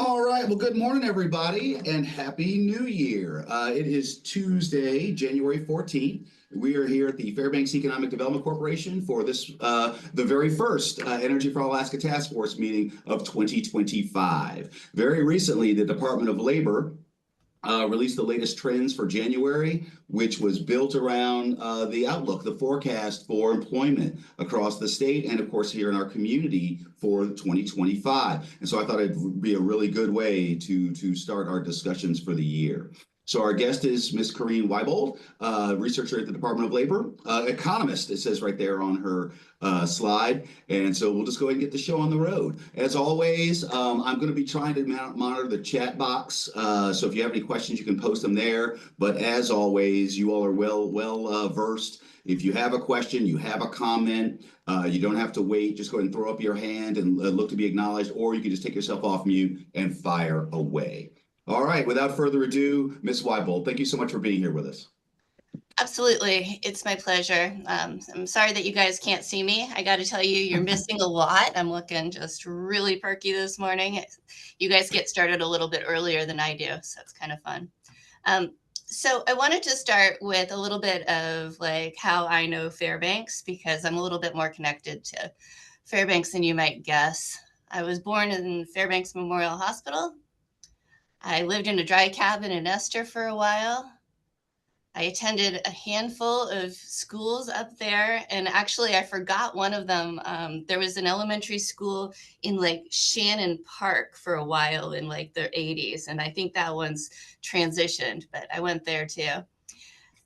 All right. Well, good morning, everybody, and Happy New Year. It is Tuesday, January 14th. We are here at the Fairbanks Economic Development Corporation for the very first Energy for Alaska Task Force meeting of 2025. Very recently, the Department of Labor released the latest trends for January, which was built around the outlook, the forecast for employment across the state and, of course, here in our community for 2025. And so I thought it'd be a really good way to start our discussions for the year. So our guest is Ms. Karinne Wiebold, researcher at the Department of Labor, economist, it says right there on her slide. And so we'll just go ahead and get the show on the road. As always, I'm going to be trying to monitor the chat box. So if you have any questions, you can post them there. But as always, you all are well versed. If you have a question, you have a comment, you don't have to wait. Just go ahead and throw up your hand and look to be acknowledged, or you can just take yourself off mute and fire away. All right, without further ado, Ms. Wiebold, thank you so much for being here with us. Absolutely. It's my pleasure. I'm sorry that you guys can't see me. I got to tell you, you're missing a lot. I'm looking just really perky this morning. You guys get started a little bit earlier than I do, so it's kind of fun. So I wanted to start with a little bit of like how I know Fairbanks, because I'm a little bit more connected to Fairbanks than you might guess. I was born in Fairbanks Memorial Hospital. I lived in a dry cabin in Esther for a while. I attended a handful of schools up there, and actually I forgot one of them. There was an elementary school in like Shannon Park for a while in like the 80s, and I think that one's transitioned, but I went there too.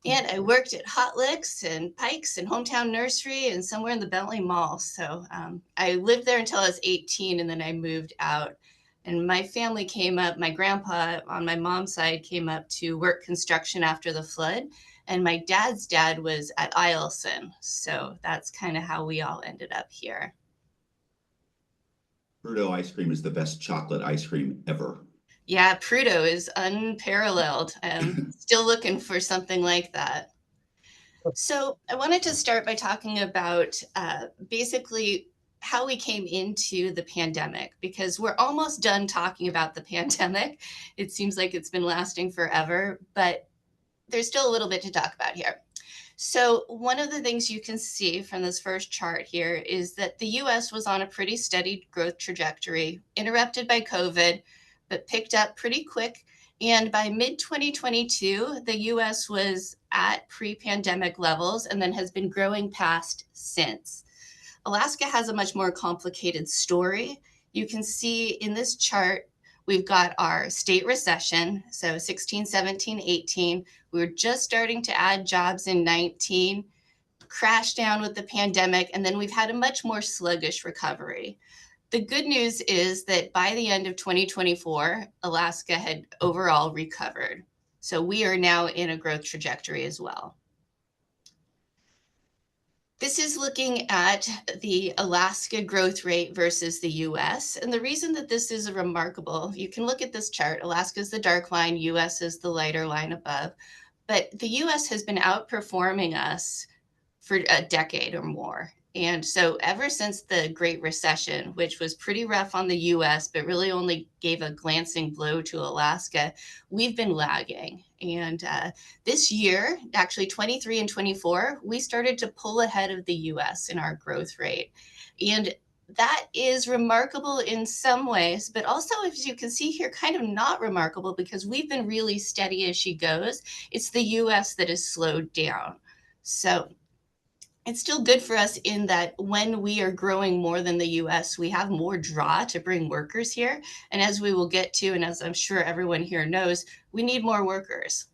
And I worked at Hot Licks and Pikes and Hometown Nursery and somewhere in the Bentley Mall. So I lived there until I was 18, and then I moved out. And my family came up, my grandpa on my mom's side came up to work construction after the flood. And my dad's dad was at Eielson. So that's kind of how we all ended up here. Prudhoe ice cream is the best chocolate ice cream ever. Yeah, Prudhoe is unparalleled. I'm still looking for something like that. So I wanted to start by talking about basically how we came into the pandemic, because we're almost done talking about the pandemic. It seems like it's been lasting forever, but there's still a little bit to talk about here. So one of the things you can see from this first chart here is that the US was on a pretty steady growth trajectory, interrupted by COVID, but picked up pretty quick. And by mid 2022, the US was at pre-pandemic levels and then has been growing past since. Alaska has a much more complicated story. You can see in this chart, we've got our state recession, so 16, 17, 18. We were just starting to add jobs in 19, crashed down with the pandemic, and then we've had a much more sluggish recovery. The good news is that by the end of 2024, Alaska had overall recovered. So we are now in a growth trajectory as well. This is looking at the Alaska growth rate versus the US. And the reason that this is remarkable, you can look at this chart. Alaska is the dark line, US is the lighter line above. But the US has been outperforming us for a decade or more. And so ever since the Great Recession, which was pretty rough on the US, but really only gave a glancing blow to Alaska, we've been lagging. And this year, actually 23 and 24, we started to pull ahead of the US in our growth rate. And that is remarkable in some ways, but also, as you can see here, kind of not remarkable, because we've been really steady as she goes. It's the US that has slowed down. So it's still good for us in that when we are growing more than the US, we have more draw to bring workers here. And as we will get to, and as I'm sure everyone here knows, we need more workers.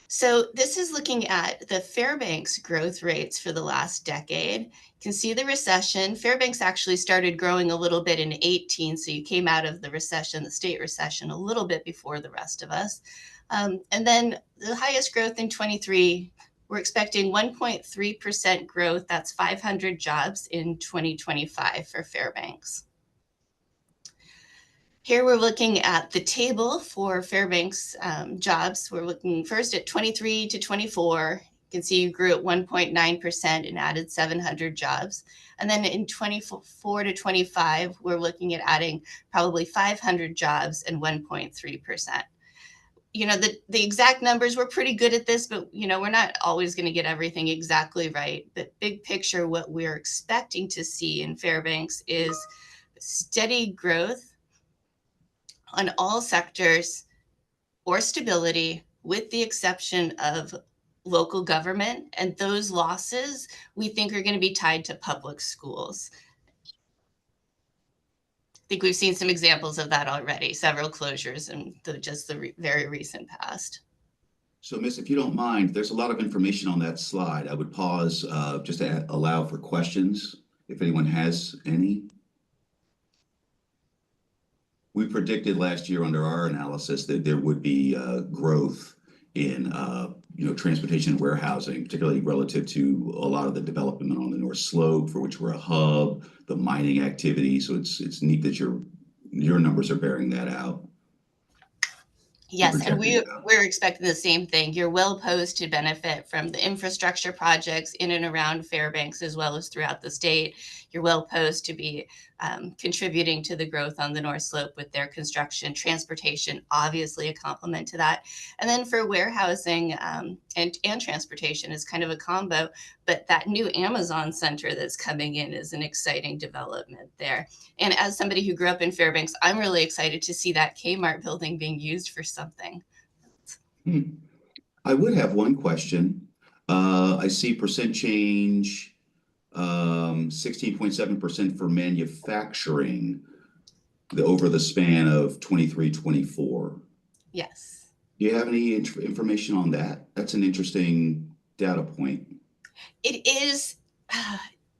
So this is looking at the Fairbanks growth rates for the last decade. You can see the recession. Fairbanks actually started growing a little bit in 18, so you came out of the recession, the state recession, a little bit before the rest of us. And then the highest growth in 23, we're expecting 1.3% growth. That's 500 jobs in 2025 for Fairbanks. Here we're looking at the table for Fairbanks jobs. We're looking first at 23 to 24. You You can see you grew at 1.9% and added 700 jobs. And then in 24 to 25, we're looking at adding probably 500 jobs and 1.3%. The exact numbers, we're pretty good at this, but we're not always going to get everything exactly right. But big picture, what we're expecting to see in Fairbanks is steady growth on all sectors or stability, with the exception of local government. And those losses we think are going to be tied to public schools. I think we've seen some examples of that already, several closures in the very recent past. So, Miss, if you don't mind, there's a lot of information on that slide. I would pause just to allow for questions if anyone has any. We predicted last year under our analysis that there would be growth in transportation and warehousing, particularly relative to a lot of the development on the North Slope, for which we're a hub, the mining activity. So it's neat that your numbers are bearing that out. Yes, and we're expecting the same thing. You're well posed to benefit from the infrastructure projects in and around Fairbanks, as well as throughout the state. You're well posed to be contributing to the growth on the North Slope with their construction, transportation, obviously a complement to that. And then for warehousing and transportation is kind of a combo, but that new Amazon center that's coming in is an exciting development there. And as somebody who grew up in Fairbanks, I'm really excited to see that Kmart building being used for something. I would have one question. I see percent change, 16.7% for manufacturing over the span of 23-24. Yes. Do you have any information on that? That's an interesting data point. It is.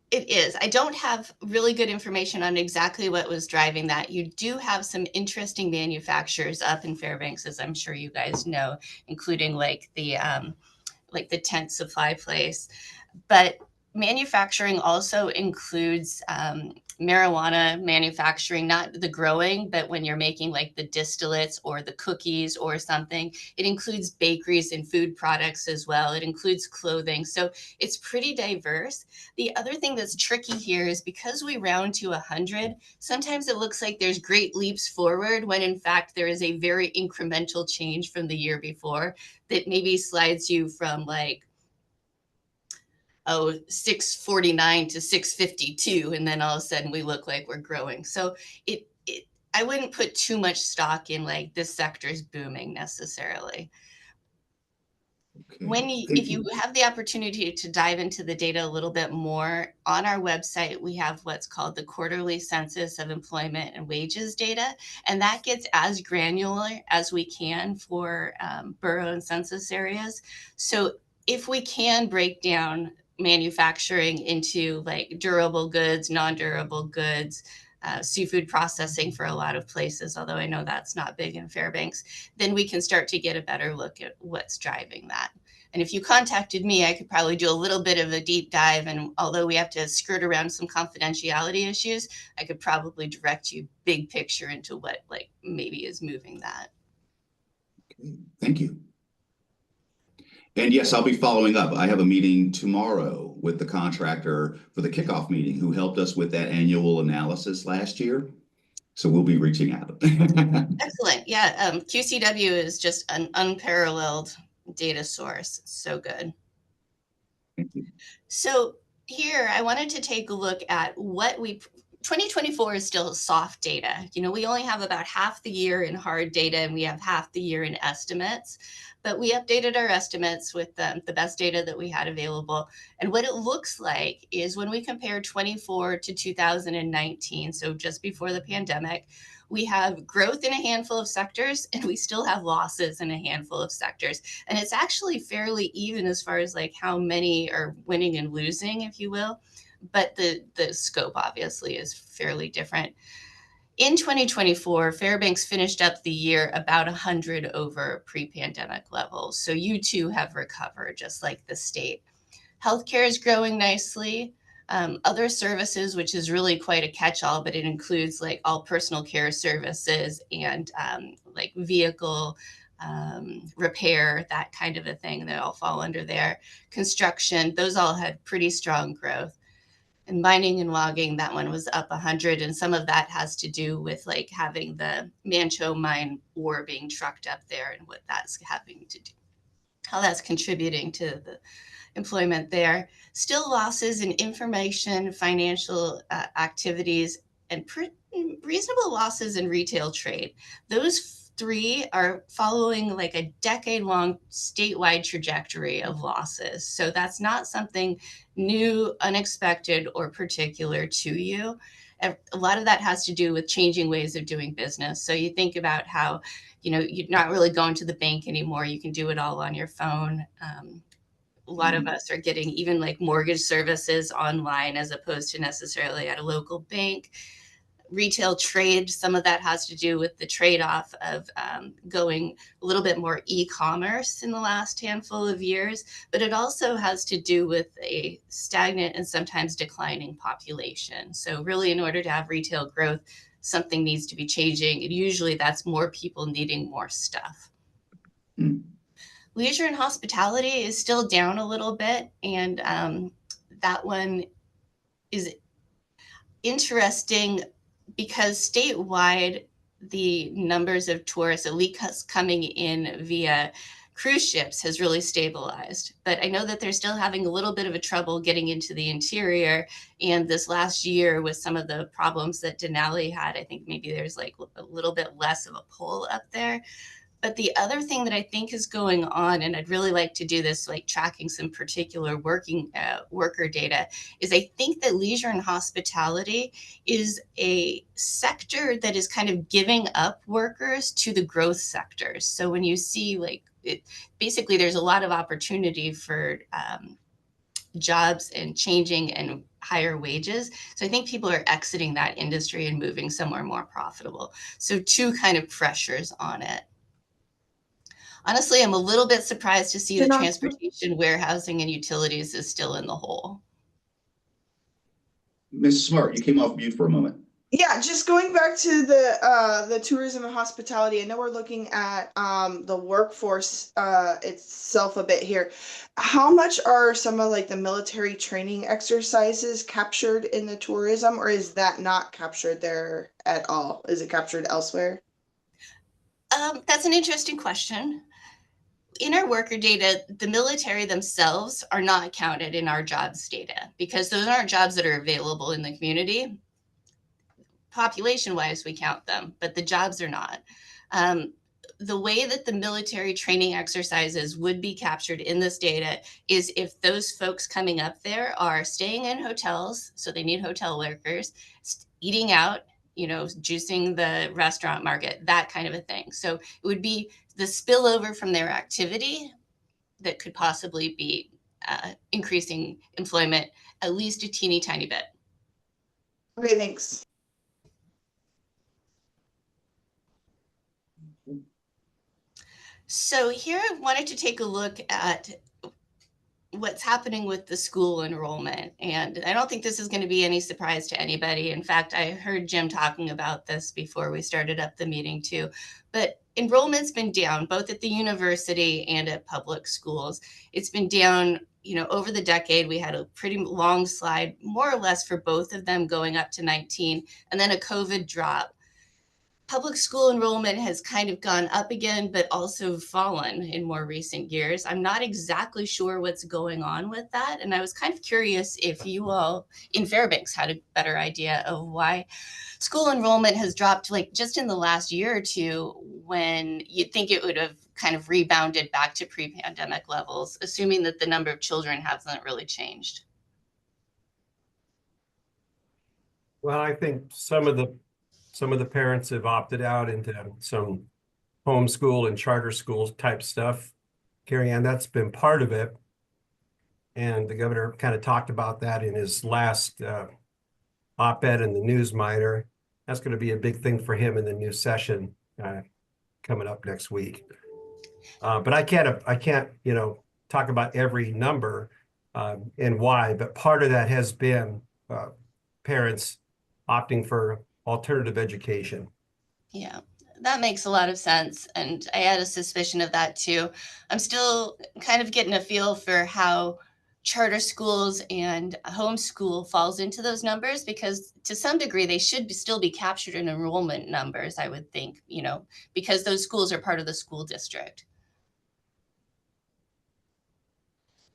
It is. I don't have really good information on exactly what was driving that. You do have some interesting manufacturers up in Fairbanks, as I'm sure you guys know, including like the tent supply place. But manufacturing also includes marijuana manufacturing, not the growing, but when you're making like the distillates or the cookies or something. It includes bakeries and food products as well. It includes clothing. So it's pretty diverse. The other thing that's tricky here is because we round to 100, sometimes it looks like there's great leaps forward when in fact there is a very incremental change from the year before that maybe slides you from like 649 to 652, and then all of a sudden we look like we're growing. So I wouldn't put too much stock in like this sector is booming necessarily. Okay. If you have the opportunity to dive into the data a little bit more, on our website we have what's called the quarterly census of employment and wages data, and that gets as granular as we can for borough and census areas. So if we can break down manufacturing into like durable goods, non-durable goods, seafood processing for a lot of places, although I know that's not big in Fairbanks, then we can start to get a better look at what's driving that. And if you contacted me, I could probably do a little bit of a deep dive. And although we have to skirt around some confidentiality issues, I could probably direct you big picture into what like maybe is moving that. Okay. Thank you. And yes, I'll be following up. I have a meeting tomorrow with the contractor for the kickoff meeting who helped us with that annual analysis last year. So we'll be reaching out. Excellent. Yeah. QCW is just an unparalleled data source. So good. Thank you. So here I wanted to take a look at 2024 is still soft data. We only have about half the year in hard data and we have half the year in estimates, but we updated our estimates with the best data that we had available. And what it looks like is when we compare 24 to 2019, so just before the pandemic, we have growth in a handful of sectors and we still have losses in a handful of sectors. And it's actually fairly even as far as like how many are winning and losing, if you will. But the scope obviously is fairly different. In 2024, Fairbanks finished up the year about 100 over pre-pandemic levels. So you too have recovered just like the state. Healthcare is growing nicely. Other services, which is really quite a catch-all, but it includes like all personal care services and like vehicle repair, that kind of a thing, that all fall under there. Construction, those all had pretty strong growth. And mining and logging, that one was up 100, and some of that has to do with like having the Mancho mine ore being trucked up there and what that's having to do, how that's contributing to the employment there. Still losses in information, financial activities, and reasonable losses in retail trade. Those three are following like a decade-long statewide trajectory of losses. So that's not something new, unexpected, or particular to you. A lot of that has to do with changing ways of doing business. So you think about how, you're not really going to the bank anymore. You can do it all on your phone. A lot of us are getting even like mortgage services online as opposed to necessarily at a local bank. Retail trade, some of that has to do with the trade-off of going a little bit more e-commerce in the last handful of years, but it also has to do with a stagnant and sometimes declining population. So really, in order to have retail growth, something needs to be changing, and usually that's more people needing more stuff. Leisure and hospitality is still down a little bit, and that one is interesting because statewide, the numbers of tourists, at least coming in via cruise ships, has really stabilized. But I know that they're still having a little bit of a trouble getting into the interior. And this last year, with some of the problems that Denali had, I think maybe there's like a little bit less of a pull up there. But the other thing that I think is going on, and I'd really like to do this, like tracking some particular worker data, is I think that leisure and hospitality is a sector that is kind of giving up workers to the growth sectors. So when you see like it, basically there's a lot of opportunity for jobs and changing and higher wages. So I think people are exiting that industry and moving somewhere more profitable. So two kind of pressures on it. Honestly, I'm a little bit surprised to see that transportation, warehousing, and utilities is still in the hole. Ms. Smart, you came off mute for a moment. Yeah, just going back to the tourism and hospitality. I know we're looking at the workforce itself a bit here. How much are some of like the military training exercises captured in the tourism, or is that not captured there at all? Is it captured elsewhere? That's an interesting question. In our worker data, the military themselves are not counted in our jobs data because those aren't jobs that are available in the community. Population-wise, we count them, but the jobs are not. The way that the military training exercises would be captured in this data is if those folks coming up there are staying in hotels, so they need hotel workers, eating out, juicing the restaurant market, that kind of a thing. So it would be the spillover from their activity that could possibly be increasing employment at least a teeny tiny bit. Okay, thanks. So here I wanted to take a look at what's happening with the school enrollment. And I don't think this is going to be any surprise to anybody. In fact, I heard Jim talking about this before we started up the meeting too. But enrollment's been down both at the university and at public schools. It's been down, over the decade. We had a pretty long slide, more or less, for both of them going up to 19, and then a COVID drop. Public school enrollment has kind of gone up again, but also fallen in more recent years. I'm not exactly sure what's going on with that. And I was kind of curious if you all in Fairbanks had a better idea of why school enrollment has dropped like just in the last year or two, when you'd think it would have kind of rebounded back to pre-pandemic levels, assuming that the number of children hasn't really changed. Well, I think some of the parents have opted out into some homeschool and charter schools type stuff. Karinne, that's been part of it. And the governor kind of talked about that in his last op-ed in the News Miner. That's going to be a big thing for him in the new session coming up next week. But I can't, talk about every number and why, but part of that has been parents opting for alternative education. Yeah, That makes a lot of sense. And I had a suspicion of that too. I'm still kind of getting a feel for how charter schools and homeschool falls into those numbers, because to some degree they should still be captured in enrollment numbers, I would think, because those schools are part of the school district.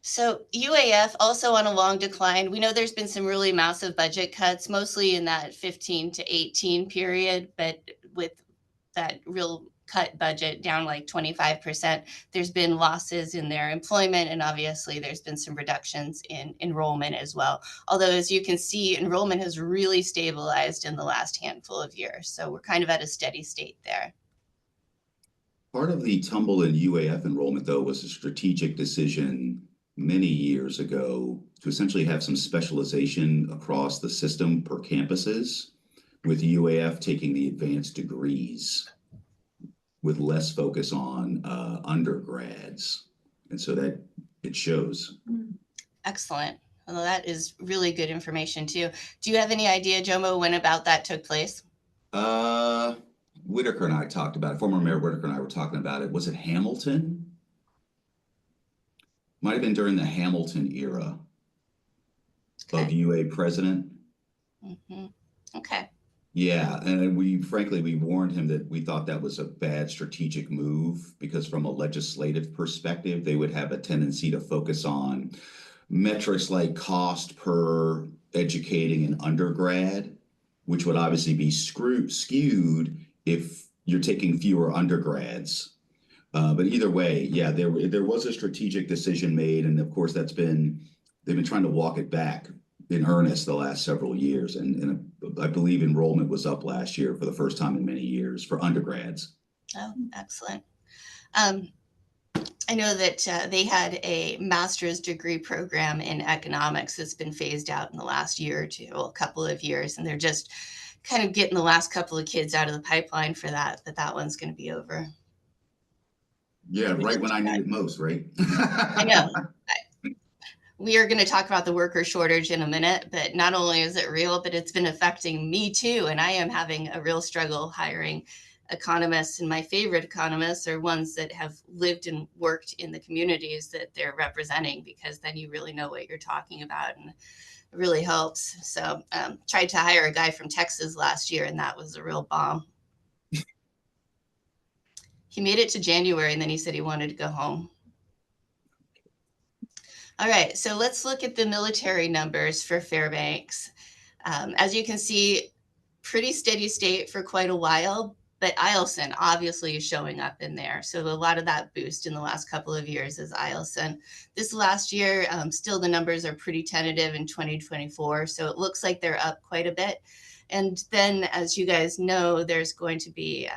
So UAF also on a long decline. We know there's been some really massive budget cuts, mostly in that 15 to 18 period, but with that real cut budget down like 25%, there's been losses in their employment, and obviously there's been some reductions in enrollment as well. Although, as you can see, enrollment has really stabilized in the last handful of years. So we're kind of at a steady state there. Part of the tumble in UAF enrollment, though, was a strategic decision many years ago to essentially have some specialization across the system per campuses, with UAF taking the advanced degrees with less focus on undergrads. And so that it shows. Excellent. Well, that is really good information too. Do you have any idea, Jomo, when about that took place? Whitaker and I talked about it. Former Mayor Whitaker and I were talking about it. Was it Hamilton? Might have been during the Hamilton era of UA president. Mm-hmm. Okay. Yeah, and we warned him that we thought that was a bad strategic move, because from a legislative perspective, they would have a tendency to focus on metrics like cost per educating an undergrad, which would obviously be skewed if you're taking fewer undergrads. But either way, yeah, there was a strategic decision made, and of course they've been trying to walk it back in earnest the last several years, and I believe enrollment was up last year for the first time in many years for undergrads. Oh, excellent. I know that they had a master's degree program in economics that's been phased out in the last year or two, a couple of years, and they're just kind of getting the last couple of kids out of the pipeline for that, but that one's going to be over. Yeah, right when I need it most, right? I know. We are going to talk about the worker shortage in a minute, but not only is it real, but it's been affecting me too. And I am having a real struggle hiring economists, and my favorite economists are ones that have lived and worked in the communities that they're representing, because then you really know what you're talking about, and it really helps. So tried to hire a guy from Texas last year, and that was a real bomb. He made it to January, and then he said he wanted to go home. All right, so let's look at the military numbers for Fairbanks. As you can see, pretty steady state for quite a while, but Eielson obviously is showing up in there. So a lot of that boost in the last couple of years is Eielson. This last year, still the numbers are pretty tentative in 2024. So it looks like they're up quite a bit. And then, as you guys know, there's going to be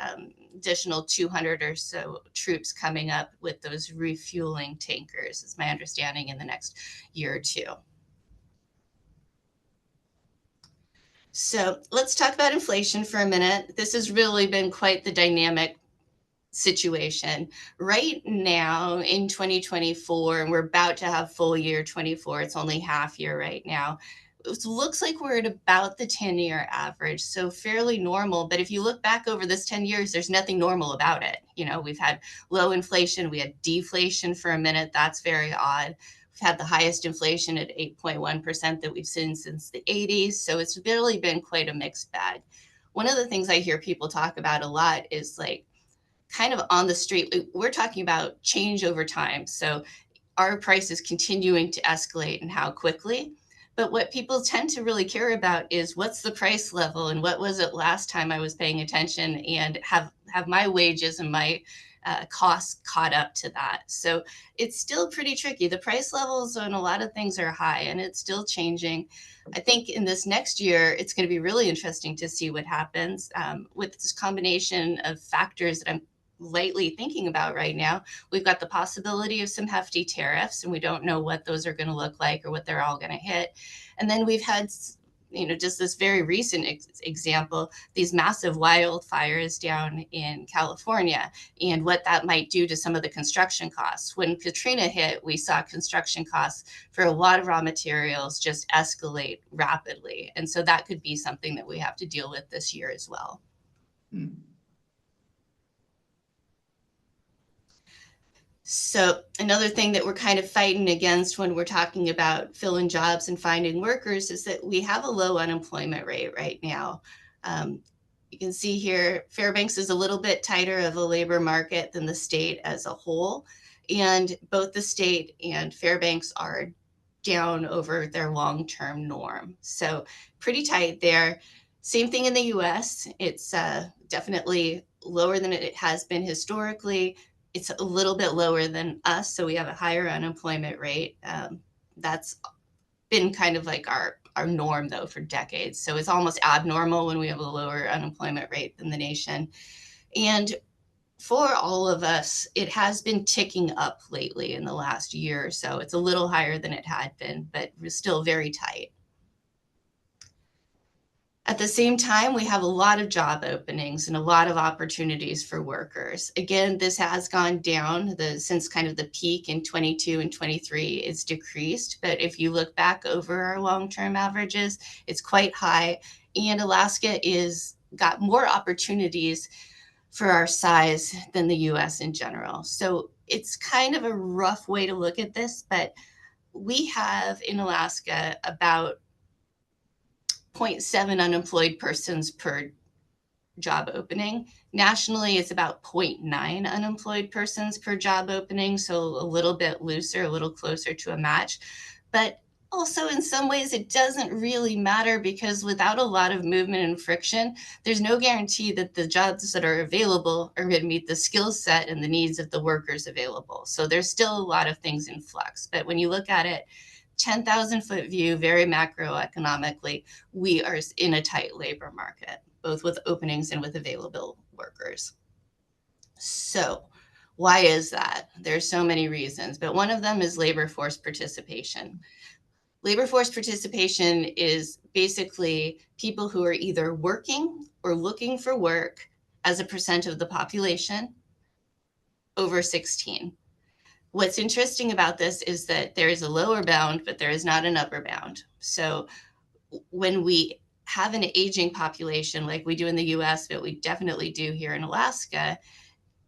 additional 200 or so troops coming up with those refueling tankers, is my understanding, in the next year or two. So let's talk about inflation for a minute. This has really been quite the dynamic situation. Right now in 2024, and we're about to have full year 24, it's only half year right now. It looks like we're at about the 10-year average, so fairly normal. But if you look back over this 10 years, there's nothing normal about it. We've had low inflation, we had deflation for a minute. That's very odd. We've had the highest inflation at 8.1% that we've seen since the 80s. So it's really been quite a mixed bag. One of the things I hear people talk about a lot is like kind of on the street. We're talking about change over time. So our prices continuing to escalate and how quickly. But what people tend to really care about is what's the price level and what was it last time I was paying attention, and have my wages and my costs caught up to that. So it's still pretty tricky. The price levels on a lot of things are high, and it's still changing. I think in this next year, it's going to be really interesting to see what happens with this combination of factors that I'm lightly thinking about right now. We've got the possibility of some hefty tariffs, and we don't know what those are going to look like or what they're all going to hit. And then we've had, just this very recent example, these massive wildfires down in California, and what that might do to some of the construction costs. When Katrina hit, we saw construction costs for a lot of raw materials just escalate rapidly. And so that could be something that we have to deal with this year as well. So another thing that we're kind of fighting against when we're talking about filling jobs and finding workers is that we have a low unemployment rate right now. You can see here, Fairbanks is a little bit tighter of a labor market than the state as a whole. And both the state and Fairbanks are down over their long-term norm. So pretty tight there. Same thing in the US. It's definitely lower than it has been historically. It's a little bit lower than us, so we have a higher unemployment rate. That's been kind of like our norm though for decades. So it's almost abnormal when we have a lower unemployment rate than the nation. And for all of us, it has been ticking up lately in the last year or so. It's a little higher than it had been, but we're still very tight. At the same time, we have a lot of job openings and a lot of opportunities for workers. Again, this has gone down since kind of the peak in 22 and 23, it's decreased. But if you look back over our long-term averages, it's quite high. And Alaska is got more opportunities for our size than the US in general. So it's kind of a rough way to look at this, but we have in Alaska about 0.7 unemployed persons per job opening. Nationally, it's about 0.9 unemployed persons per job opening, so a little bit looser, a little closer to a match. But also in some ways, it doesn't really matter because without a lot of movement and friction, there's no guarantee that the jobs that are available are going to meet the skill set and the needs of the workers available. So there's still a lot of things in flux. But when you look at it, 10,000 foot view, very macroeconomically, we are in a tight labor market, both with openings and with available workers. So why is that? There's so many reasons, but one of them is labor force participation. Labor force participation is basically people who are either working or looking for work as a percent of the population over 16. What's interesting about this is that there is a lower bound, but there is not an upper bound. So when we have an aging population like we do in the US, but we definitely do here in Alaska,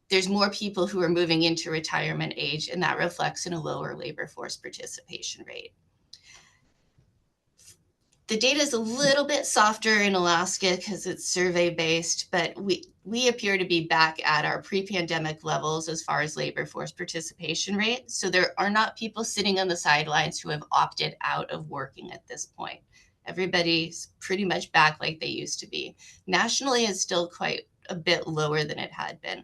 there's more people who are moving into retirement age, and that reflects in a lower labor force participation rate. The data is a little bit softer in Alaska because it's survey-based, but we appear to be back at our pre-pandemic levels as far as labor force participation rate. So there are not people sitting on the sidelines who have opted out of working at this point. Everybody's pretty much back like they used to be. Nationally, it's still quite a bit lower than it had been.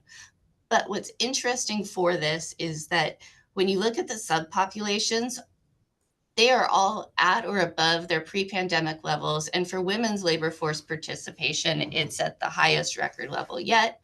But what's interesting for this is that when you look at the subpopulations, they are all at or above their pre-pandemic levels. And for women's labor force participation, it's at the highest record level yet.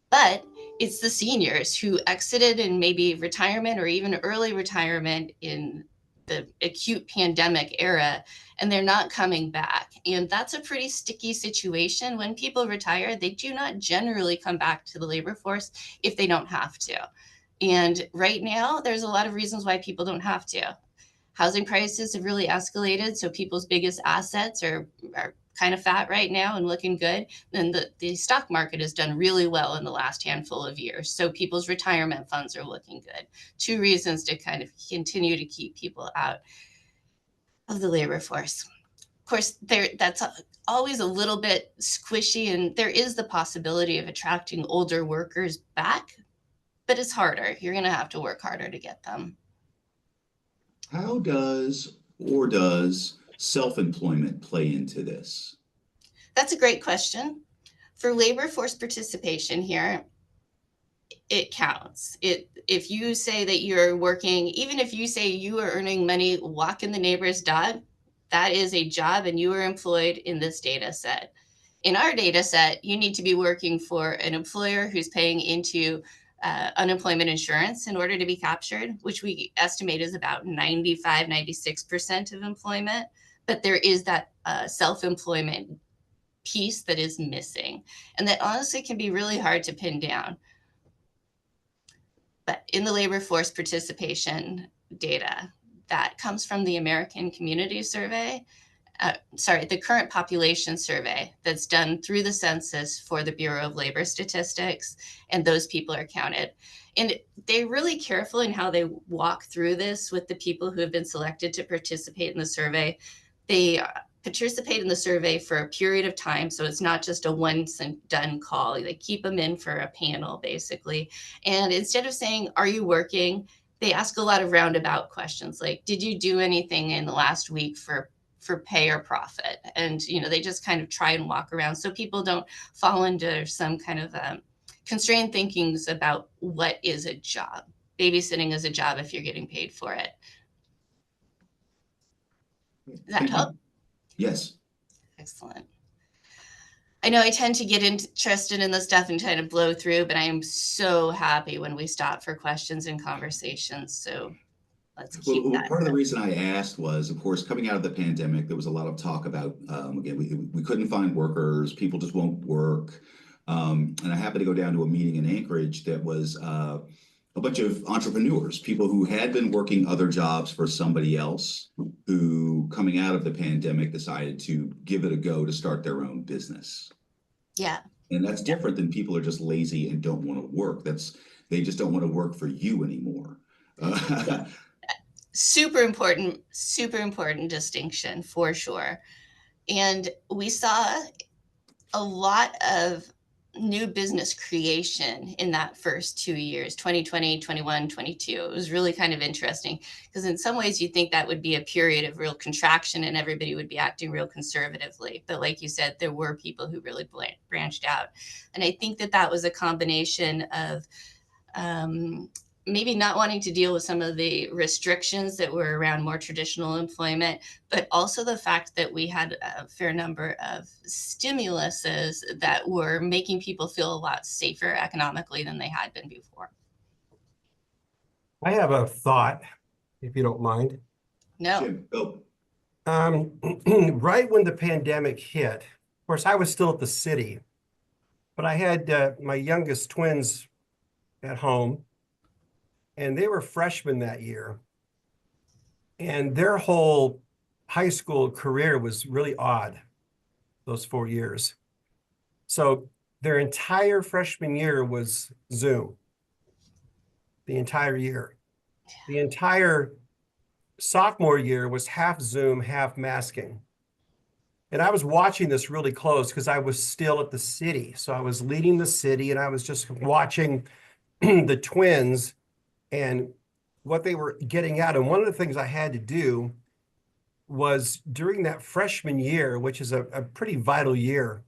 But it's the seniors who exited in maybe retirement or even early retirement in the acute pandemic era, and they're not coming back. And that's a pretty sticky situation. When people retire, they do not generally come back to the labor force if they don't have to. And right now, there's a lot of reasons why people don't have to. Housing prices have really escalated, so people's biggest assets are kind of fat right now and looking good. Then the stock market has done really well in the last handful of years, so people's retirement funds are looking good. Two reasons to kind of continue to keep people out of the labor force. Of course, that's always a little bit squishy, and there is the possibility of attracting older workers back, but it's harder. You're going to have to work harder to get them. How does self-employment play into this? That's a great question. For labor force participation here, it counts. If you say that you're working, even if you say you are earning money walking the neighbor's dog, that is a job and you are employed in this data set. In our data set, you need to be working for an employer who's paying into unemployment insurance in order to be captured, which we estimate is about 95, 96% of employment. But there is that self-employment piece that is missing. And that honestly can be really hard to pin down. But in the labor force participation data that comes from the American Community Survey, the current population survey that's done through the census for the Bureau of Labor Statistics, and those people are counted. And they're really careful in how they walk through this with the people who have been selected to participate in the survey. They participate in the survey for a period of time, so it's not just a once and done call. They keep them in for a panel, basically. And instead of saying, "Are you working?" they ask a lot of roundabout questions like, "Did you do anything in the last week for pay or profit?" And, they just kind of try and walk around so people don't fall into some kind of constrained thinkings about what is a job. Babysitting is a job if you're getting paid for it. Does that Thank you. help? Yes. Excellent. I know I tend to get interested in this stuff and kind of blow through, but I am so happy when we stop for questions and conversations. So let's keep Well, that. part of the reason I asked was, of course, coming out of the pandemic, there was a lot of talk about, again, we couldn't find workers, people just won't work. And I happened to go down to a meeting in Anchorage that was a bunch of entrepreneurs, people who had been working other jobs for somebody else, who coming out of the pandemic decided to give it a go to start their own business. Yeah. And that's different than people are just lazy and don't want to work. They just don't want to work for you anymore. Super important distinction for sure. And we saw a lot of new business creation in that first 2 years, 2020, 21, 22. It was really kind of interesting because in some ways you think that would be a period of real contraction and everybody would be acting real conservatively. But like you said, there were people who really branched out. And I think that was a combination of maybe not wanting to deal with some of the restrictions that were around more traditional employment, but also the fact that we had a fair number of stimuluses that were making people feel a lot safer economically than they had been before. I have a thought, if you don't mind. No. Jim, go. Right when the pandemic hit, of course, I was still at the city, but I had my youngest twins at home, and they were freshmen that year. And their whole high school career was really odd, those 4 years. So their entire freshman year was Zoom, the entire year. The entire sophomore year was half Zoom, half masking. And I was watching this really close because I was still at the city. So I was leading the city and I was just watching the twins and what they were getting out. And one of the things I had to do was during that freshman year, which is a pretty vital year,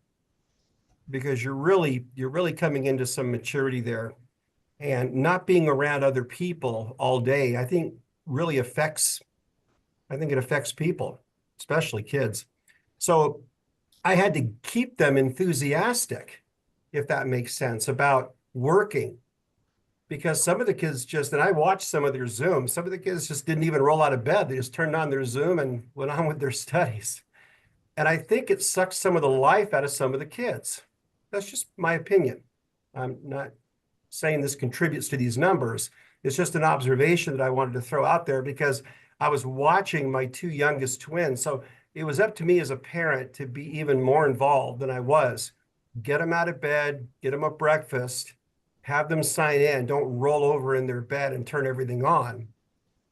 because you're really coming into some maturity there, and not being around other people all day, I think really affects people, especially kids. So I had to keep them enthusiastic, if that makes sense, about working. Because some of the kids and I watched some of their Zoom, some of the kids just didn't even roll out of bed. They just turned on their Zoom and went on with their studies. And I think it sucks some of the life out of some of the kids. That's just my opinion. I'm not saying this contributes to these numbers. It's just an observation that I wanted to throw out there because I was watching my two youngest twins. So it was up to me as a parent to be even more involved than I was. Get them out of bed, get them a breakfast, have them sign in, don't roll over in their bed and turn everything on.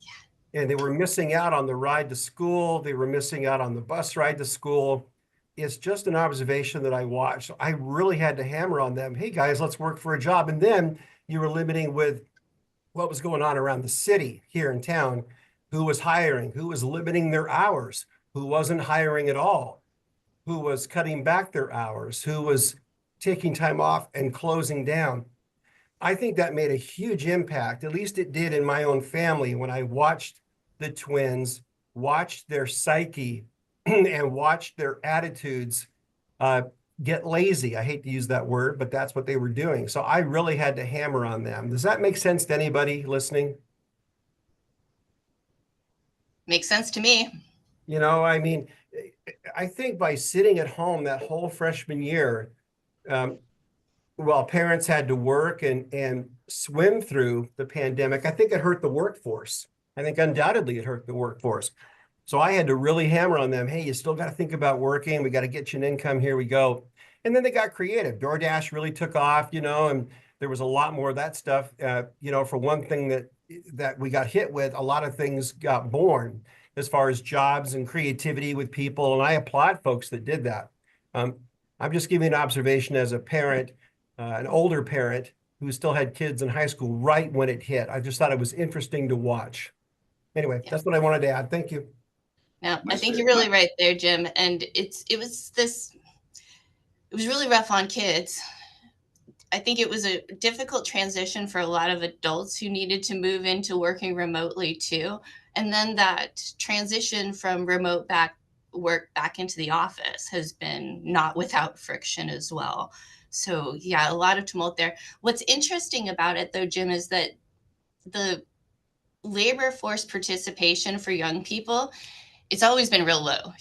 Yeah. And they were missing out on the ride to school. They were missing out on the bus ride to school. It's just an observation that I watched. I really had to hammer on them. Hey guys, let's work for a job. And then you were limiting with what was going on around the city here in town, who was hiring, who was limiting their hours, who wasn't hiring at all, who was cutting back their hours, who was taking time off and closing down. I think that made a huge impact. At least it did in my own family when I watched the twins, watched their psyche, and watched their attitudes get lazy. I hate to use that word, but that's what they were doing. So I really had to hammer on them. Does that make sense to anybody listening? Makes sense to me. I mean, I think by sitting at home that whole freshman year, while parents had to work and swim through the pandemic, I think it hurt the workforce. I think undoubtedly it hurt the workforce. So I had to really hammer on them. Hey, you still got to think about working. We got to get you an income. Here we go. And then they got creative. DoorDash really took off, and there was a lot more of that stuff. For one thing that we got hit with, a lot of things got born as far as jobs and creativity with people. And I applaud folks that did that. I'm just giving an observation as a parent, an older parent who still had kids in high school right when it hit. I just thought it was interesting to watch. Anyway, that's what I wanted to add. Thank you. No, I think you're really right there, Jim. And it was really rough on kids. I think it was a difficult transition for a lot of adults who needed to move into working remotely too. And then that transition from remote work back into the office has been not without friction as well. So yeah, a lot of tumult there. What's interesting about it though, Jim, is that the labor force participation for young people, it's always been real low.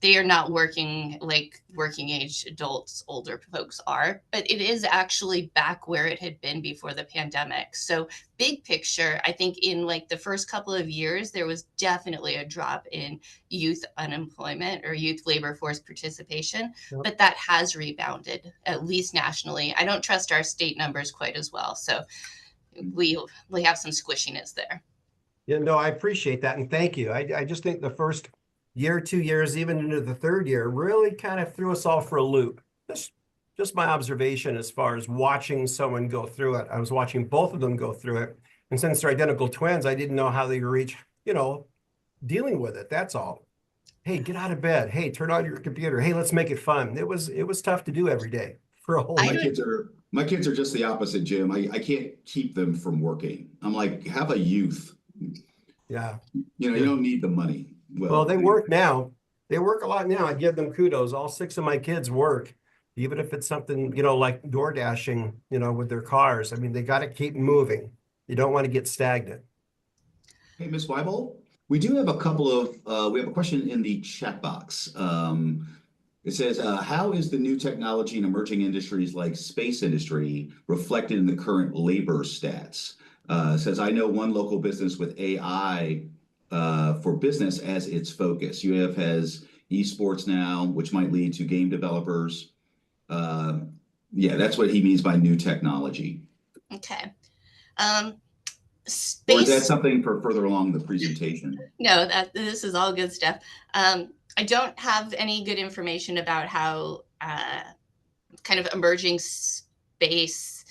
They are not working like working age adults, older folks are, but it is actually back where it had been before the pandemic. So big picture, I think in like the first couple of years, there was definitely a drop in youth unemployment or youth labor force participation, Yep. but that has rebounded, at least nationally. I don't trust our state numbers quite as well. So we have some squishiness there. Yeah, no, I appreciate that. And thank you. I just think the first year, 2 years, even into the third year, really kind of threw us all for a loop. Just my observation as far as watching someone go through it. I was watching both of them go through it. And since they're identical twins, I didn't know how they reach, dealing with it. That's all. Hey, get out of bed. Hey, turn on your computer. Hey, let's make it fun. It was tough to do every day for a whole My kids are just the opposite, Jim. I can't keep them from working. I'm like, have a youth. Yeah. You don't need the money. Well, they work now. They work a lot now. I give them kudos. All 6 of my kids work, even if it's something, like door dashing, with their cars. I mean, they got to keep moving. You don't want to get stagnant. Hey, Ms. Wiebold, we do have we have a question in the chat box. It says, how is the new technology in emerging industries like space industry reflected in the current labor stats? It says, I know one local business with AI for business as its focus. UF has esports now, which might lead to game developers. Yeah, that's what he means by new technology. Okay. Or is that something for further along the presentation? No, this is all good stuff. I don't have any good information about how kind of emerging space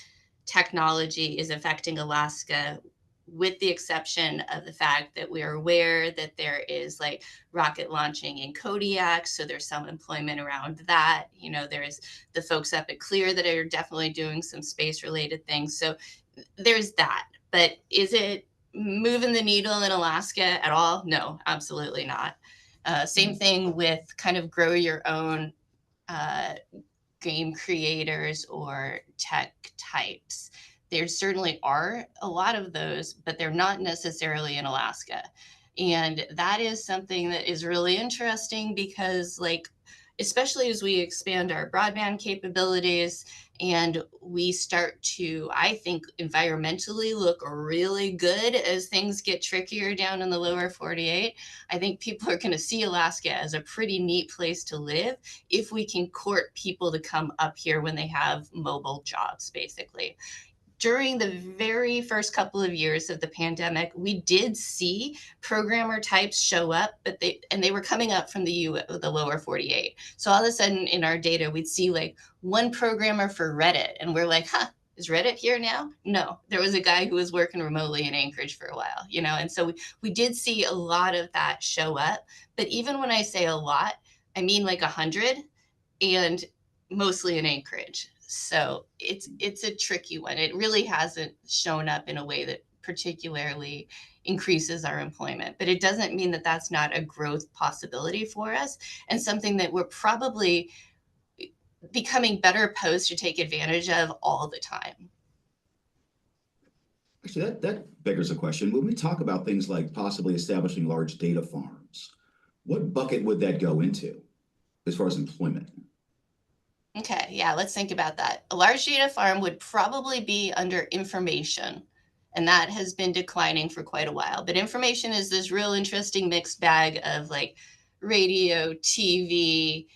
technology is affecting Alaska, with the exception of the fact that we are aware that there is like rocket launching in Kodiak. So there's some employment around that. There's the folks up at Clear that are definitely doing some space related things. So there's that. But is it moving the needle in Alaska at all? No, absolutely not. Same thing with kind of grow your own game creators or tech types. There certainly are a lot of those, but they're not necessarily in Alaska. And that is something that is really interesting because, especially as we expand our broadband capabilities and we start to, I think, environmentally look really good as things get trickier down in the lower 48, I think people are going to see Alaska as a pretty neat place to live if we can court people to come up here when they have mobile jobs, basically. During the very first couple of years of the pandemic, we did see programmer types show up, but they were coming up from the lower 48. So all of a sudden in our data, we'd see like one programmer for Reddit, and we're like, is Reddit here now? No, there was a guy who was working remotely in Anchorage for a while, and so we did see a lot of that show up. But even when I say a lot, I mean like 100, and mostly in Anchorage. So it's a tricky one. It really hasn't shown up in a way that particularly increases our employment, but it doesn't mean that that's not a growth possibility for us and something that we're probably becoming better posed to take advantage of all the time. Actually, that beggars a question. When we talk about things like possibly establishing large data farms, what bucket would that go into as far as employment? Okay, yeah, let's think about that. A large data farm would probably be under information and that has been declining for quite a while. But information is this real interesting mixed bag of like radio, TV,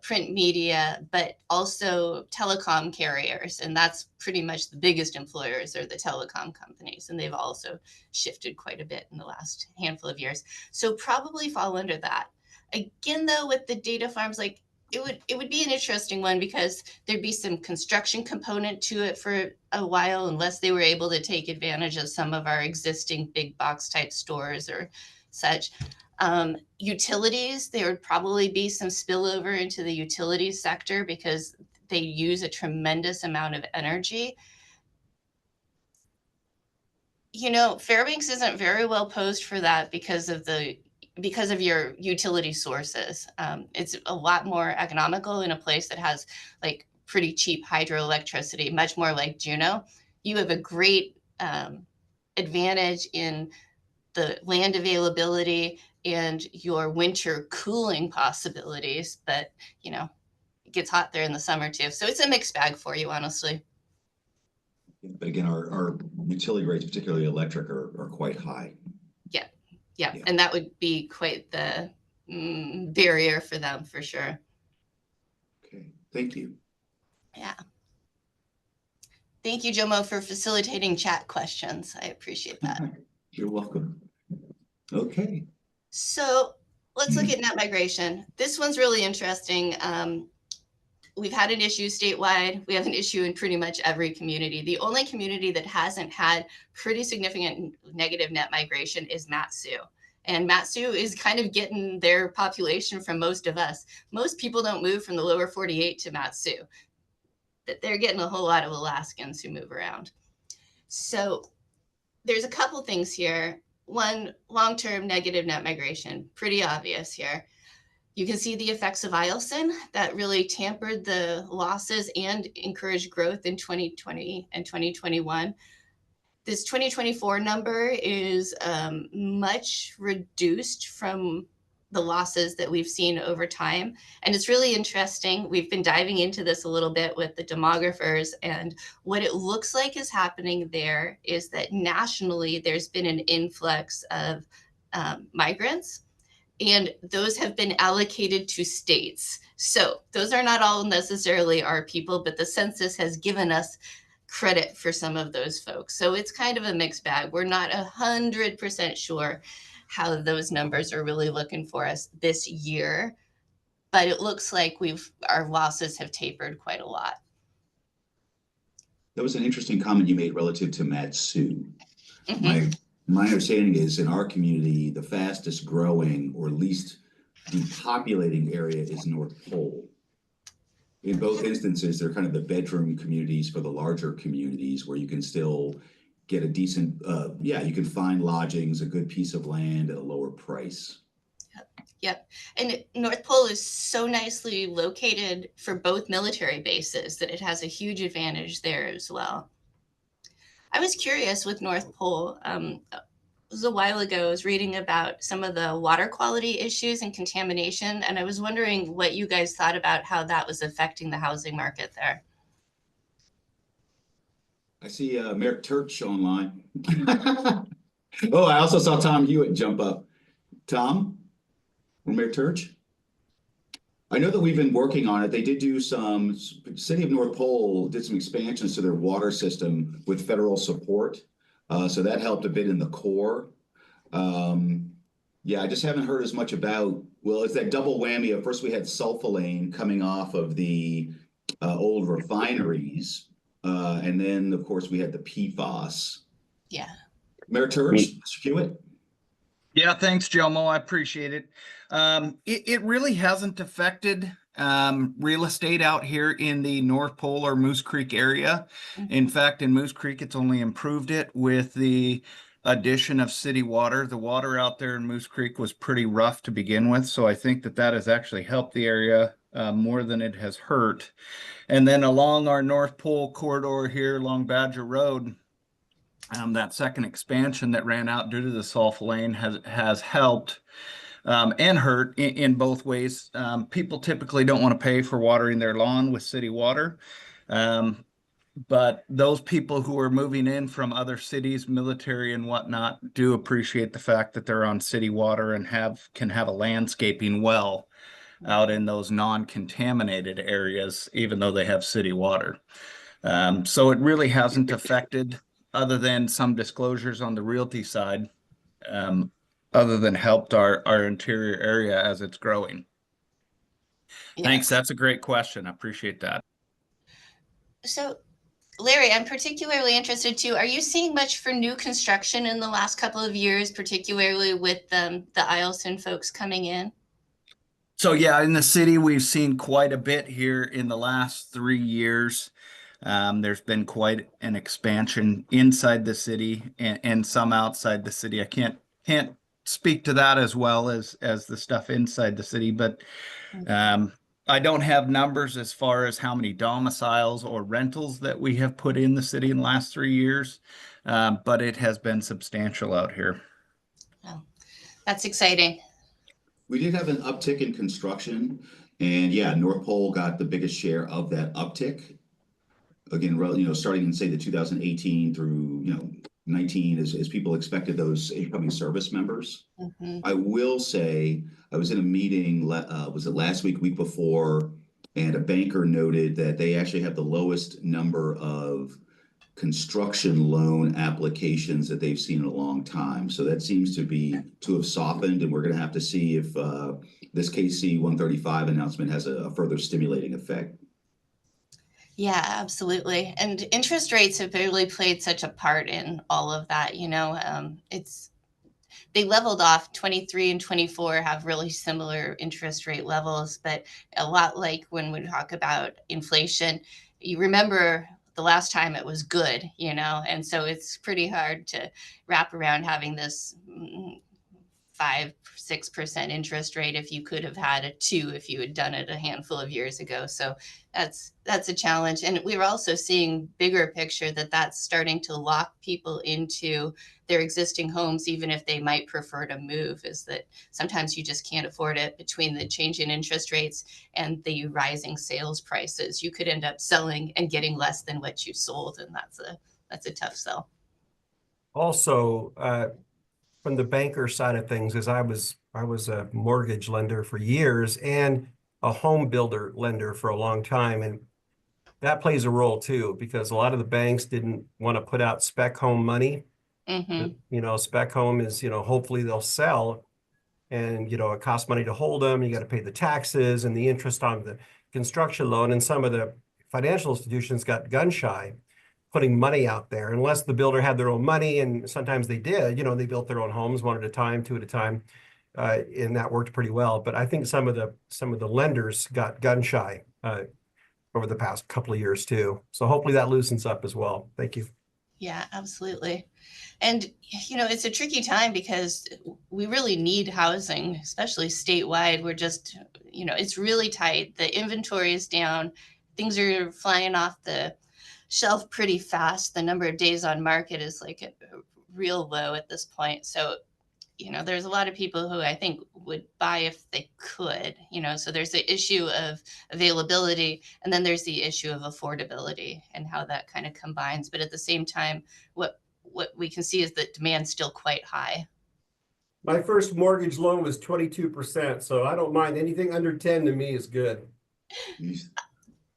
print media, but also telecom carriers. And that's pretty much the biggest employers are the telecom companies. And they've also shifted quite a bit in the last handful of years. So probably fall under that. Again, though, with the data farms, like it would be an interesting one because there'd be some construction component to it for a while, unless they were able to take advantage of some of our existing big box type stores or such. Utilities, there would probably be some spillover into the utilities sector because they use a tremendous amount of energy. You know, Fairbanks isn't very well posed for that because of your utility sources. It's a lot more economical in a place that has like pretty cheap hydroelectricity, much more like Juneau. You have a great advantage in the land availability and your winter cooling possibilities, but you know, it gets hot there in the summer too. So it's a mixed bag for you, honestly. But again, our utility rates, particularly electric, are quite high. Yeah. And that would be quite the barrier for them for sure. Okay, thank you. Yeah. Thank you, Jomo, for facilitating chat questions. I appreciate that. You're welcome. Okay. So let's look at net migration. This one's really interesting. We've had an issue statewide. We have an issue in pretty much every community. The only community that hasn't had pretty significant negative net migration is Mat-Su. And Mat-Su is kind of getting their population from most of us. Most people don't move from the lower 48 to Mat-Su. They're getting a whole lot of Alaskans who move around. So there's a couple things here. One, long-term negative net migration, pretty obvious here. You can see the effects of Eielson that really tampered the losses and encouraged growth in 2020 and 2021. This 2024 number is much reduced from the losses that we've seen over time. And it's really interesting. We've been diving into this a little bit with the demographers, and what it looks like is happening there is that nationally there's been an influx of migrants, and those have been allocated to states. So those are not all necessarily our people, but the census has given us credit for some of those folks. So it's kind of a mixed bag. We're not 100% sure how those numbers are really looking for us this year, but it looks like our losses have tapered quite a lot. That was an interesting comment you made relative to Mat-Su. Mm-hmm. My understanding is in our community, the fastest growing or least depopulating area is North Pole. In both instances, they're kind of the bedroom communities for the larger communities where you can still get a decent, you can find lodgings, a good piece of land at a lower price. Yep. And North Pole is so nicely located for both military bases that it has a huge advantage there as well. I was curious with North Pole. It was a while ago, I was reading about some of the water quality issues and contamination, and I was wondering what you guys thought about how that was affecting the housing market there. I see Merrick Turch online. Oh, I also saw Tom Hewitt jump up. Tom, from Merrick Turch? I know that we've been working on it. They did do City of North Pole did some expansions to their water system with federal support. So that helped a bit in the core. I just haven't heard as much about, well, it's that double whammy of first we had sulfolane coming off of the old refineries. And then, of course, we had the PFAS. Yeah. Mayor Turch, Mr. Hewitt? Yeah, thanks, Jomo. I appreciate it. It really hasn't affected real estate out here in the North Pole or Moose Creek area. Mm-hmm. In fact, in Moose Creek, it's only improved it with the addition of city water. The water out there in Moose Creek was pretty rough to begin with, so I think that has actually helped the area more than it has hurt. And then along our North Pole corridor here along Badger Road, that second expansion that ran out due to the sulfolane has helped and hurt in both ways. People typically don't want to pay for watering their lawn with city water. But those people who are moving in from other cities, military and whatnot, do appreciate the fact that they're on city water and can have a landscaping well out in those non-contaminated areas, even though they have city water. So it really hasn't affected, other than some disclosures on the realty side, other than helped our interior area as it's growing. Thanks. Yes. That's a great question. I appreciate that. So, Larry, I'm particularly interested too. Are you seeing much for new construction in the last couple of years, particularly with the Eielson folks coming in? So yeah, in the city, we've seen quite a bit here in the last 3 years. There's been quite an expansion inside the city and some outside the city. I can't speak to that as well as the stuff inside the city, but I don't have numbers as far as how many domiciles or rentals that we have put in the city in the last 3 years, but it has been substantial out here. Oh, that's exciting. We did have an uptick in construction, and yeah, North Pole got the biggest share of that uptick. Again, starting in say the 2018 through 19, as people expected those incoming service members. Mm-hmm. I will say I was in a meeting. Was it last week before, and a banker noted that they actually have the lowest number of construction loan applications that they've seen in a long time. So that seems to have softened, and we're going to have to see if this KC 135 announcement has a further stimulating effect. Yeah, absolutely. And interest rates have really played such a part in all of that. They leveled off. 23 and 24 have really similar interest rate levels, but a lot like when we talk about inflation, you remember the last time it was good, and so it's pretty hard to wrap around having this 5-6% interest rate if you could have had a 2 if you had done it a handful of years ago. So that's a challenge. And we were also seeing bigger picture that's starting to lock people into their existing homes, even if they might prefer to move, is that sometimes you just can't afford it between the change in interest rates and the rising sales prices. You could end up selling and getting less than what you sold. And that's a tough sell. Also, from the banker side of things, as I was a mortgage lender for years and a home builder lender for a long time, and that plays a role too, because a lot of the banks didn't want to put out spec home money. Mm-hmm. Spec home is, hopefully they'll sell, and it costs money to hold them. You got to pay the taxes and the interest on the construction loan, and some of the financial institutions got gun shy putting money out there unless the builder had their own money, and sometimes they did. They built their own homes one at a time, two at a time, and that worked pretty well. But I think some of the lenders got gun shy over the past couple of years too. So hopefully that loosens up as well. Thank you. Yeah, absolutely. And, it's a tricky time because we really need housing, especially statewide. We're just, it's really tight. The inventory is down. Things are flying off the shelf pretty fast. The number of days on market is like a real low at this point. So, there's a lot of people who I think would buy if they could, so there's the issue of availability, and then there's the issue of affordability and how that kind of combines. But at the same time, what we can see is that demand's still quite high. My first mortgage loan was 22%, so I don't mind anything under 10 to me is good.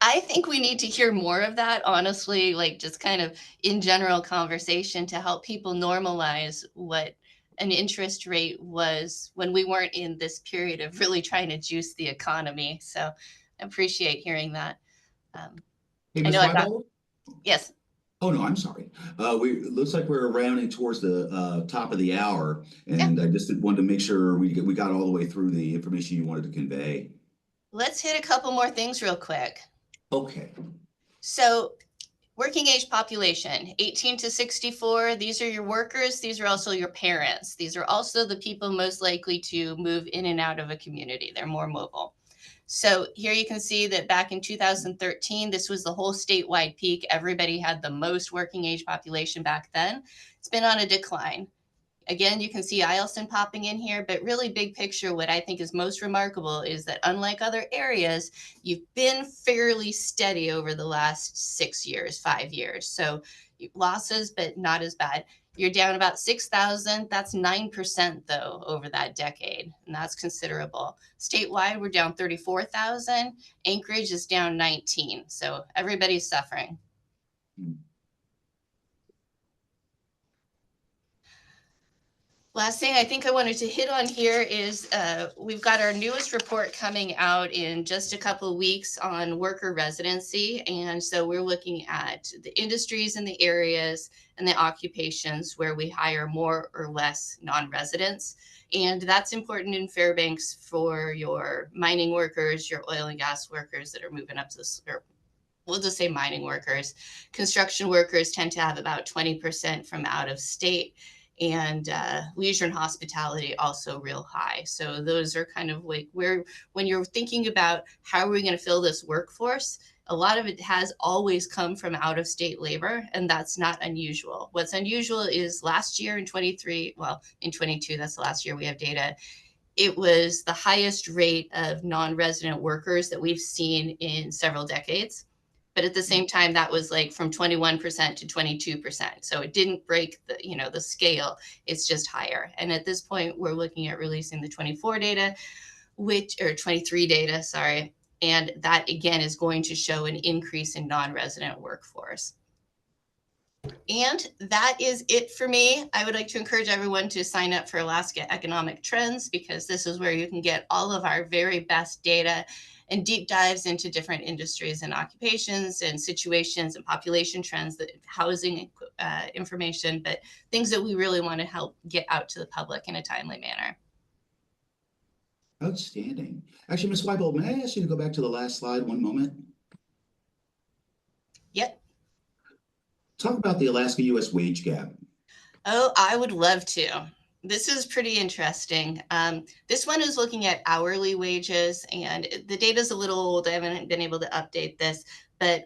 I think we need to hear more of that, honestly, like just kind of in general conversation to help people normalize what an interest rate was when we weren't in this period of really trying to juice the economy. So I appreciate hearing that. Hey, I Ms. know I've got, Wiebold? yes. Oh, no, I'm sorry. Looks like we're rounding towards the top of the hour, and I just wanted to make sure we got all the way through the information you wanted to convey. Let's hit a couple more things real quick. Okay. So working age population, 18 to 64, these are your workers. These are also your parents. These are also the people most likely to move in and out of a community. They're more mobile. So here you can see that back in 2013, this was the whole statewide peak. Everybody had the most working age population back then. It's been on a decline. Again, you can see Eielson popping in here, but really big picture, what I think is most remarkable is that unlike other areas, you've been fairly steady over the last 6 years, 5 years. So losses, but not as bad. You're down about 6,000. That's 9% though over that decade, and that's considerable. Statewide, we're down 34,000. Anchorage is down 19. So everybody's suffering. Last thing I think I wanted to hit on here is we've got our newest report coming out in just a couple of weeks on worker residency. And so we're looking at the industries and the areas and the occupations where we hire more or less non-residents. And that's important in Fairbanks for your mining workers, your oil and gas workers that are moving up to the, or we'll just say mining workers. Construction workers tend to have about 20% from out of state. And leisure and hospitality also real high. So those are kind of like where, when you're thinking about how are we going to fill this workforce, a lot of it has always come from out of state labor, and that's not unusual. What's unusual is last year in 23, well, in 22, that's the last year we have data, it was the highest rate of non-resident workers that we've seen in several decades. But at the same time, that was like from 21% to 22%. So it didn't break the, you know, the scale. It's just higher. And at this point, we're looking at releasing the 24 data, or 23 data, sorry. And that again is going to show an increase in non-resident workforce. And that is it for me. I would like to encourage everyone to sign up for Alaska Economic Trends, because this is where you can get all of our very best data and deep dives into different industries and occupations and situations and population trends, that housing information, but things that we really want to help get out to the public in a timely manner. Outstanding. Actually, Ms. Wiebold, may I ask you to go back to the last slide one moment? Yep. Talk about the Alaska-US wage gap. Oh, I would love to. This is pretty interesting. This one is looking at hourly wages, and the data is a little old. I haven't been able to update this, but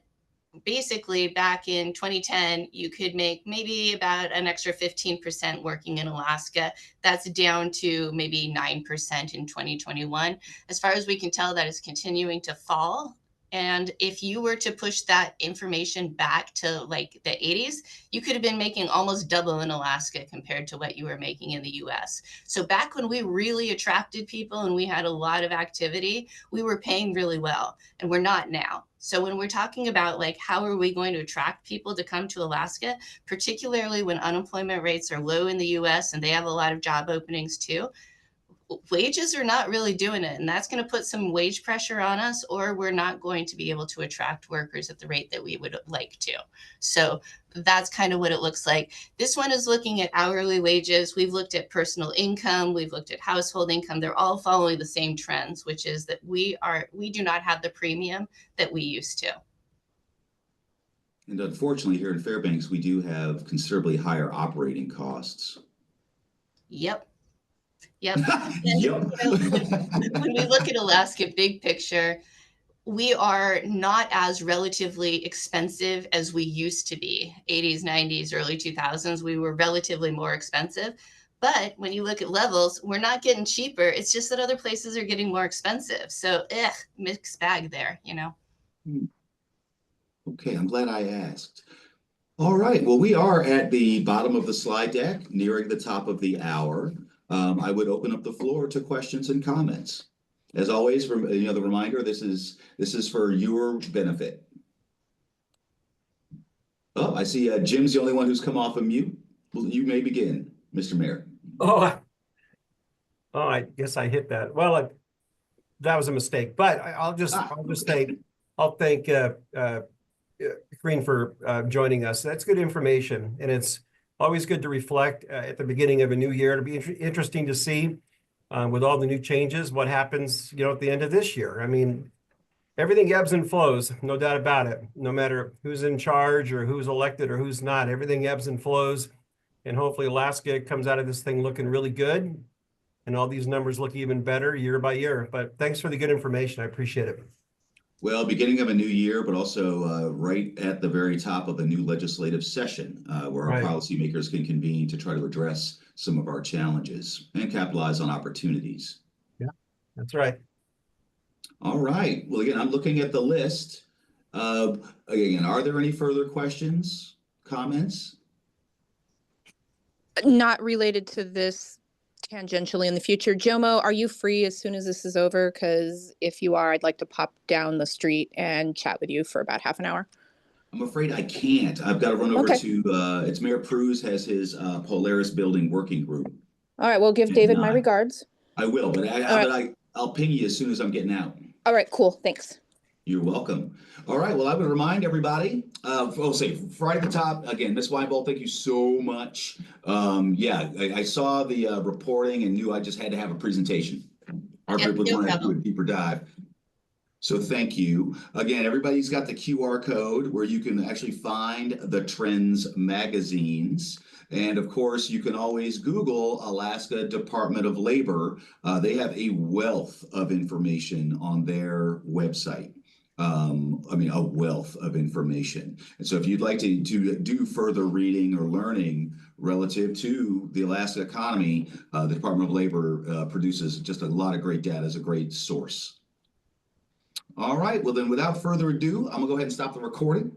basically back in 2010, you could make maybe about an extra 15% working in Alaska. That's down to maybe 9% in 2021. As far as we can tell, that is continuing to fall. And if you were to push that information back to like the 80s, you could have been making almost double in Alaska compared to what you were making in the US. So back when we really attracted people and we had a lot of activity, we were paying really well, and we're not now. So when we're talking about like, how are we going to attract people to come to Alaska, particularly when unemployment rates are low in the US and they have a lot of job openings too, wages are not really doing it. And that's going to put some wage pressure on us, or we're not going to be able to attract workers at the rate that we would like to. So that's kind of what it looks like. This one is looking at hourly wages. We've looked at personal income. We've looked at household income. They're all following the same trends, which is that we do not have the premium that we used to. And unfortunately, here in Fairbanks, we do have considerably higher operating costs. Yep. Yep. Yep. You know, when we look at Alaska big picture, we are not as relatively expensive as we used to be. 80s, 90s, early 2000s, we were relatively more expensive. But when you look at levels, we're not getting cheaper. It's just that other places are getting more expensive. So, mixed bag there, you know. Okay, I'm glad I asked. All right, well, we are at the bottom of the slide deck, nearing the top of the hour. I would open up the floor to questions and comments. As always, the reminder, this is for your benefit. Oh, I see Jim's the only one who's come off of mute. Well, you may begin, Mr. Mayor. Oh, I guess I hit that. Well, that was a mistake, but I'll just thank Karinne for joining us. That's good information, and it's always good to reflect at the beginning of a new year. It'll be interesting to see with all the new changes what happens, at the end of this year. I mean, everything ebbs and flows, no doubt about it. No matter who's in charge or who's elected or who's not, everything ebbs and flows. And hopefully Alaska comes out of this thing looking really good, and all these numbers look even better year by year. But thanks for the good information. I appreciate it. Well, beginning of a new year, but also right at the very top of a new legislative session where our Right. policymakers can convene to try to address some of our challenges and capitalize on opportunities. Yeah, that's right. All right. Well, again, I'm looking at the list. Again, are there any further questions, comments? Not related to this tangentially in the future. Jomo, are you free as soon as this is over? Because if you are, I'd like to pop down the street and chat with you for about half an hour. I'm afraid I can't. I've got to run over Okay. to, it's Mayor Cruz has his Polaris Building Working Group. All right, well, give Did David my not. regards. I will, but I'll ping you as soon as I'm getting out. All right, cool. Thanks. You're welcome. All right. Well, I would remind everybody, I'll say right at the top, again, Ms. Wiebold, thank you so much. Yeah, I saw the reporting and knew I just had to have a presentation. Our Yep, group would no want to do a problem. deeper dive. So thank you. Again, everybody's got the QR code where you can actually find the Trends magazines. And of course, you can always Google Alaska Department of Labor. They have a wealth of information on their website. I mean, a wealth of information. And so if you'd like to do further reading or learning relative to the Alaska economy, the Department of Labor produces just a lot of great data as a great source. All right, well then without further ado, I'm gonna go ahead and stop the recording.